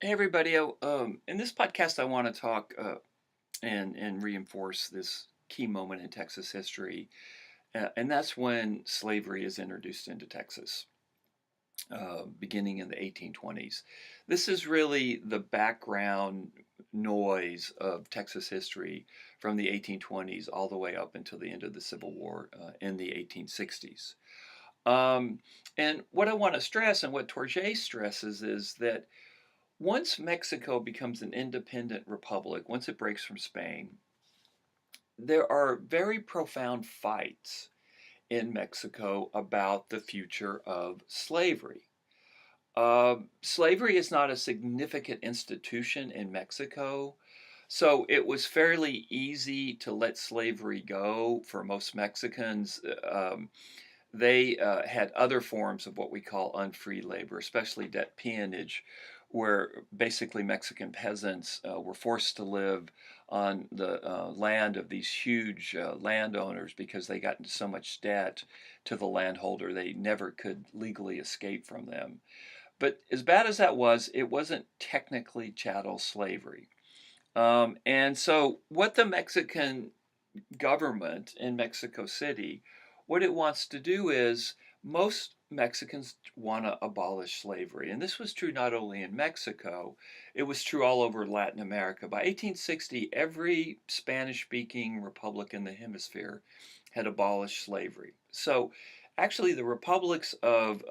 Hey everybody! In this podcast, I want to talk and reinforce this key moment in Texas history, and that's when slavery is introduced into Texas, beginning in the 1820s. This is really the background noise of Texas history from the 1820s all the way up until the end of the Civil War in the 1860s. Um, and what I want to stress, and what Torjay stresses, is that once Mexico becomes an independent republic, once it breaks from Spain, there are very profound fights in Mexico about the future of slavery. Slavery is not a significant institution in Mexico, so it was fairly easy to let slavery go for most Mexicans. They had other forms of what we call unfree labor, especially debt peonage, where basically Mexican peasants were forced to live on the land of these huge landowners because they got into so much debt to the landholder they never could legally escape from them. But as bad as that was, it wasn't technically chattel slavery. And so, what the Mexican government in Mexico City, what it wants to do is most Mexicans want to abolish slavery. And this was true not only in Mexico, it was true all over Latin America. By 1860, every Spanish speaking republic in the hemisphere had abolished slavery. So actually, the republics of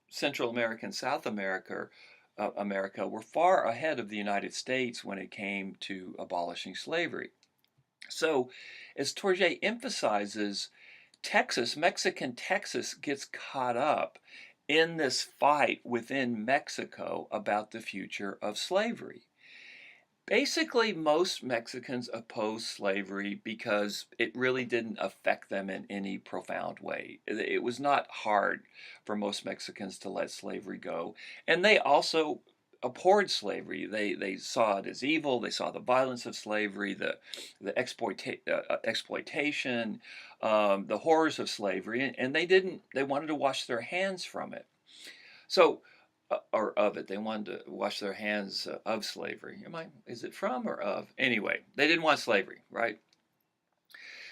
Central America and South America were far ahead of the United States when it came to abolishing slavery. So, as Torjay emphasizes, Mexican Texas gets caught up in this fight within Mexico about the future of slavery. Basically, most Mexicans oppose slavery because it really didn't affect them in any profound way. It was not hard for most Mexicans to let slavery go. And they also abhorred slavery. They saw it as evil. They saw the violence of slavery, exploitation, the horrors of slavery, and they wanted to wash their hands from it. So or of it. They wanted to wash their hands of slavery. Is it from or of? Anyway, they didn't want slavery, right?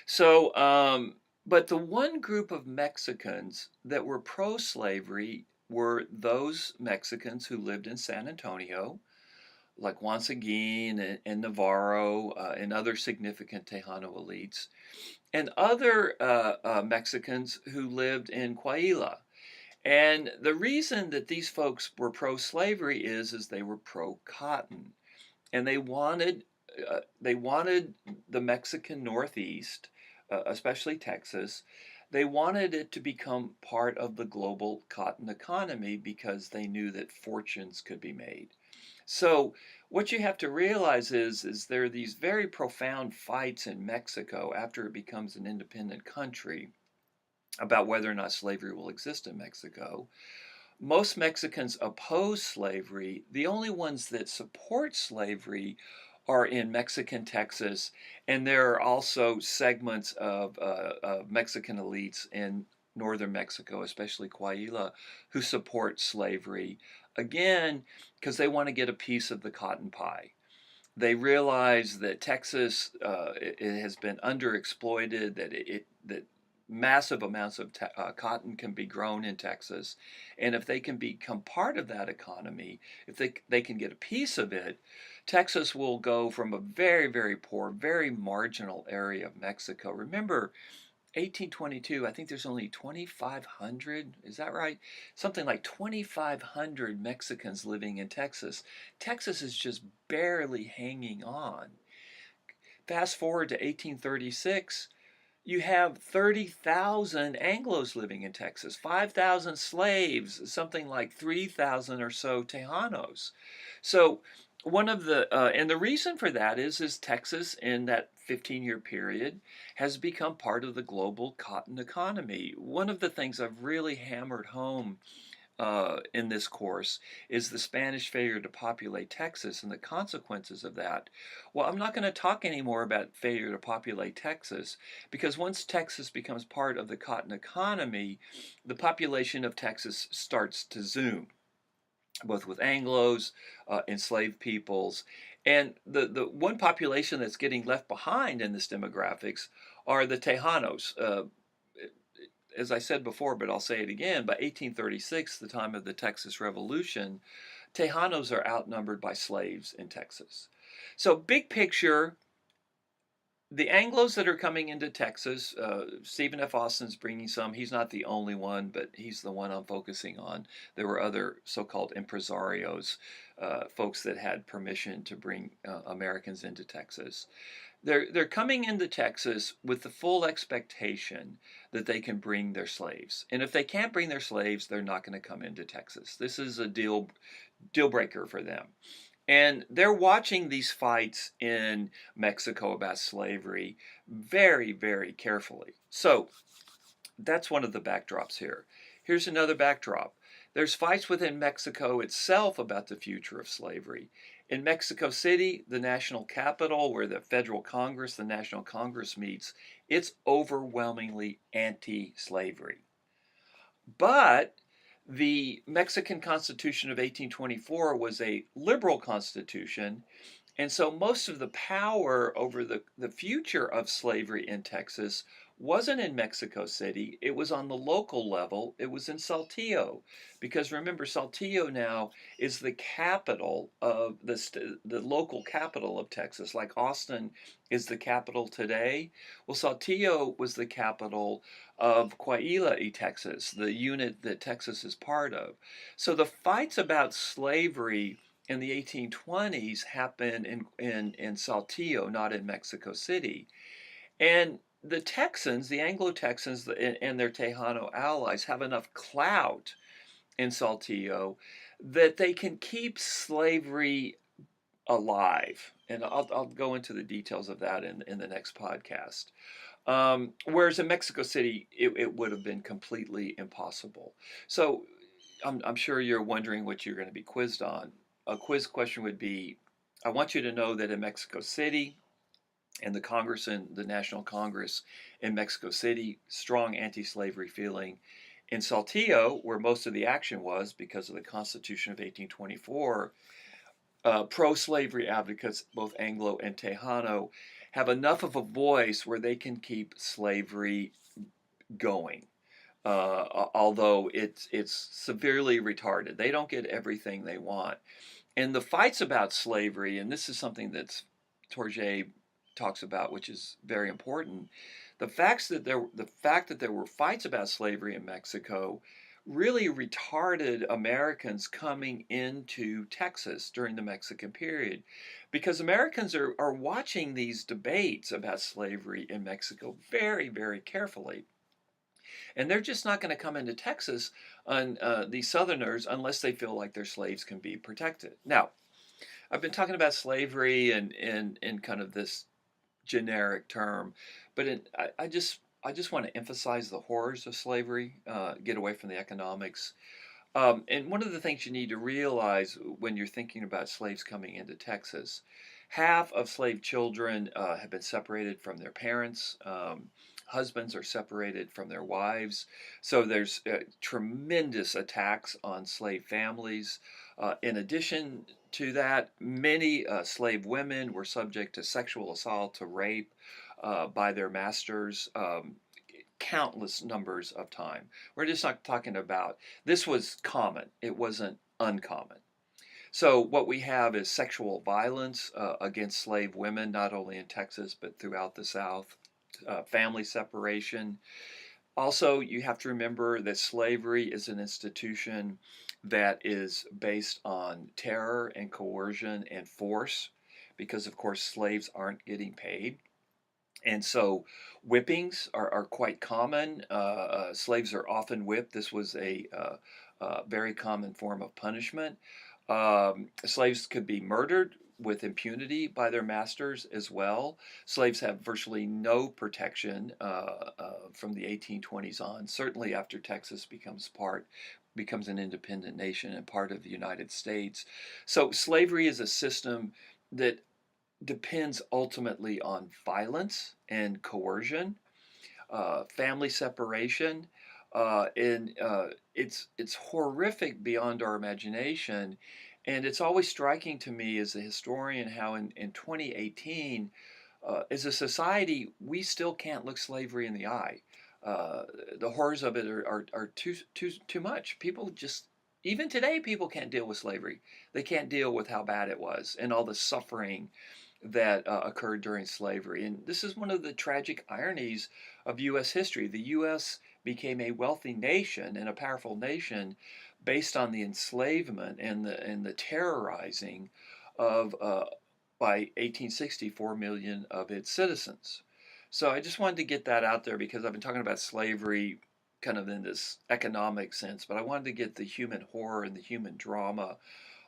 So, but the one group of Mexicans that were pro-slavery were those Mexicans who lived in San Antonio, like Juan Seguin and Navarro and other significant Tejano elites, and other Mexicans who lived in Coahuila. And the reason that these folks were pro-slavery is they were pro-cotton, and they wanted the Mexican Northeast, especially Texas. They wanted it to become part of the global cotton economy because they knew that fortunes could be made. So what you have to realize is there are these very profound fights in Mexico after it becomes an independent country about whether or not slavery will exist in Mexico. Most Mexicans oppose slavery. The only ones that support slavery are in Mexican Texas, and there are also segments of Mexican elites in northern Mexico, especially Coahuila, who support slavery. Again, because they want to get a piece of the cotton pie. They realize that Texas it has been underexploited, that massive amounts of cotton can be grown in Texas, and if they can become part of that economy, if they can get a piece of it, Texas will go from a very, very poor, very marginal area of Mexico. Remember, 1822, I think there's only 2,500, is that right? Something like 2,500 Mexicans living in Texas. Texas is just barely hanging on. Fast forward to 1836, you have 30,000 Anglos living in Texas, 5,000 slaves, something like 3,000 or so Tejanos. So and the reason for that is Texas in that 15-year period has become part of the global cotton economy. One of the things I've really hammered home in this course is the Spanish failure to populate Texas and the consequences of that. Well, I'm not going to talk anymore about failure to populate Texas because once Texas becomes part of the cotton economy, the population of Texas starts to zoom. both with Anglos, enslaved peoples. And the one population that's getting left behind in this demographics are the Tejanos. As I said before, but I'll say it again, by 1836, the time of the Texas Revolution, Tejanos are outnumbered by slaves in Texas. So, big picture, the Anglos that are coming into Texas, Stephen F. Austin's bringing some. He's not the only one, but he's the one I'm focusing on. There were other so-called impresarios, folks that had permission to bring Americans into Texas. They're coming into Texas with the full expectation that they can bring their slaves, and if they can't bring their slaves, they're not going to come into Texas. This is a deal breaker for them. And they're watching these fights in Mexico about slavery very, very carefully. So that's one of the backdrops here. Here's another backdrop. There's fights within Mexico itself about the future of slavery. In Mexico City, the national capital, where the federal Congress, the National Congress meets, it's overwhelmingly anti-slavery. But the Mexican Constitution of 1824 was a liberal constitution, and so most of the power over the future of slavery in Texas wasn't in Mexico City. It was on the local level. It was in Saltillo. Because remember, Saltillo now is the capital of the local capital of Texas, like Austin is the capital today. Well, Saltillo was the capital of Coahuila, Texas, the unit that Texas is part of. So the fights about slavery in the 1820s happened in Saltillo, not in Mexico City. And the Texans, the Anglo-Texans and their Tejano allies have enough clout in Saltillo that they can keep slavery alive. And I'll go into the details of that in the next podcast. Whereas in Mexico City, it would have been completely impossible. So I'm sure you're wondering what you're going to be quizzed on. A quiz question would be, I want you to know that in Mexico City, and the Congress and the National Congress in Mexico City, strong anti-slavery feeling. In Saltillo, where most of the action was because of the Constitution of 1824, pro-slavery advocates, both Anglo and Tejano, have enough of a voice where they can keep slavery going. Although it's severely retarded. They don't get everything they want. And the fights about slavery, and this is something that's Tourget talks about, which is very important. The fact that there were fights about slavery in Mexico really retarded Americans coming into Texas during the Mexican period, because Americans are watching these debates about slavery in Mexico very, very carefully. And they're just not going to come into Texas on these Southerners unless they feel like their slaves can be protected. Now, I've been talking about slavery and in kind of this generic term, but I just want to emphasize the horrors of slavery, get away from the economics. And one of the things you need to realize when you're thinking about slaves coming into Texas, half of slave children have been separated from their parents. Husbands are separated from their wives. So there's tremendous attacks on slave families. In addition to that, many slave women were subject to sexual assault, to rape by their masters. Countless numbers of time. We're just not talking about, this was common, it wasn't uncommon. So what we have is sexual violence against slave women, not only in Texas but throughout the South, family separation. Also, you have to remember that slavery is an institution that is based on terror and coercion and force, because of course slaves aren't getting paid. And so whippings are quite common. Slaves are often whipped. This was a very common form of punishment. Slaves could be murdered with impunity by their masters as well. Slaves have virtually no protection from the 1820s on, certainly after Texas becomes an independent nation and part of the United States. So slavery is a system that depends ultimately on violence and coercion, family separation. And it's horrific beyond our imagination, and it's always striking to me as a historian how in 2018, as a society, we still can't look slavery in the eye. Uh, the horrors of it are too much. People just even today people can't deal with slavery. They can't deal with how bad it was and all the suffering that occurred during slavery. And this is one of the tragic ironies of U.S. history. The U.S. became a wealthy nation and a powerful nation based on the enslavement and the terrorizing of by 1860 4 million of its citizens. So I just wanted to get that out there because I've been talking about slavery kind of in this economic sense, but I wanted to get the human horror and the human drama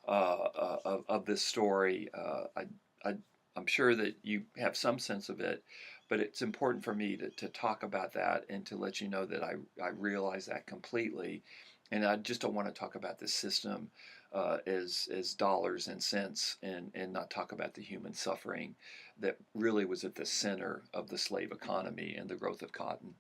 of this story. I, I'm sure that you have some sense of it, but it's important for me to talk about that and to let you know that I realize that completely. And I just don't want to talk about the system as dollars and cents and not talk about the human suffering that really was at the center of the slave economy and the growth of cotton.